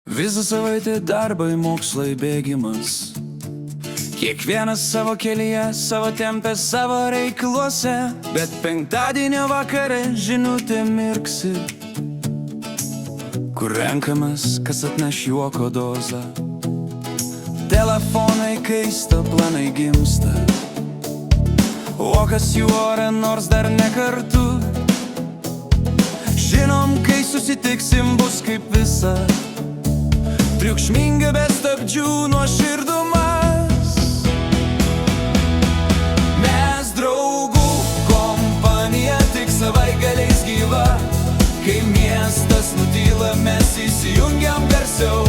Visą savaitę darbai, mokslai, bėgimas. Kiekvienas savo kelyje, savo tempė, savo reikaluose. Bet penktadienio vakare žinutė mirksi, kur renkamas, kas atneš juoko dozą. Telefonai kaista, planai gimsta, o kas jų ore, nors dar ne kartu. Žinom, kai susitiksim, bus kaip visa, triukšminga be stabdžių nuoširdumas. Mes draugų kompanija tik savaitgaliais gyva, kai miestas nutyla, mes įsijungiam garsiau.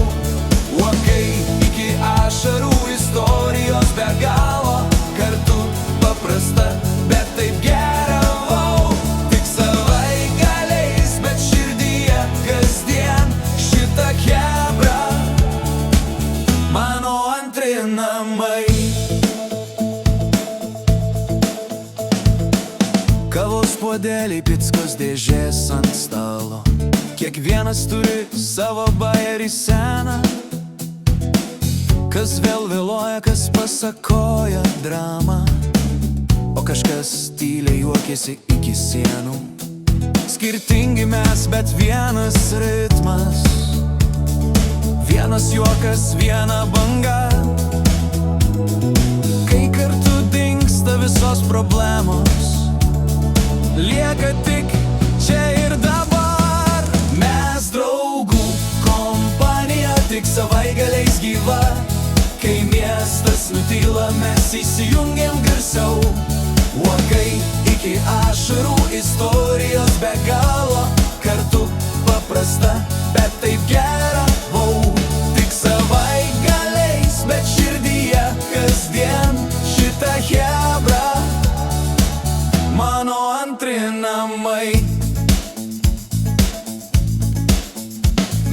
Uokai iki ašarų, istorijos be galo, kartu paprasta, bet taip gera. Tik savaitgaliais, bet širdyje kasdien šitą chebra, mano antri namai. Kavos puodeliai, pickos dėžės ant stalo, kiekvienas turi savo bajerį seną. Kas vėl vėluoja, kas pasakoja dramą, o kažkas tyliai juokiasi iki sienų. Skirtingi mes, bet vienas ritmas, vienas juokas, viena banga. Kai kartu dingsta visos problemos, lieka tik čia ir dabar. Mes draugų kompanija tik savaitgaliais gyva, kai miestas nutyla, mes įsijungiam garsiau. Uokai iki ašarų, istorijos be galo, kartu paprasta, bet taip gera. Tik savaitgaliais, bet širdyje kasdien šitą chebra, mano antri namai.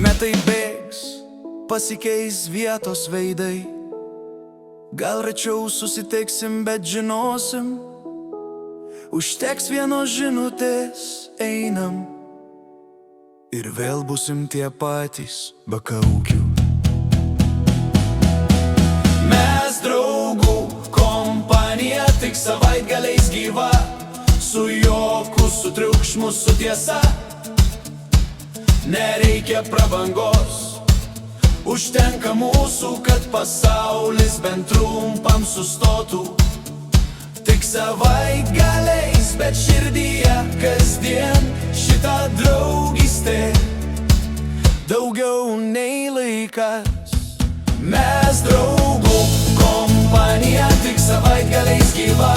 Metai bėgs, pasikeis vietos veidai, gal rečiau susitiksim, bet žinosim, užteks vienos žinutės, einam, ir vėl busim tie patys be kaukių. Mes draugų kompanija tik savaitgaliais gyva, su juoku, su triukšmu, su tiesa. Nereikia prabangos, užtenka mūsų, kad pasaulis bent trumpam sustotų. Tik savaitgaliais, bet širdyje kasdien šitą draugystė, daugiau nei laikas. Mes draugų kompanija tik savaitgaliais gyva,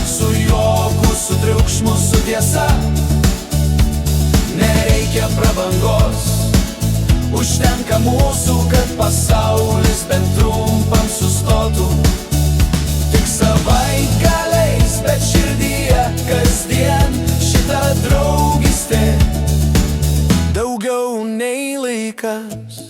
su juoku, su triukšmu, su tiesa. Nereikia prabangos, užtenka mūsų, kad pasaulis bent trumpam sustotų. Tik savaitgaliais, bet širdyje kasdien šitą draugystė, daugiau nei laikas.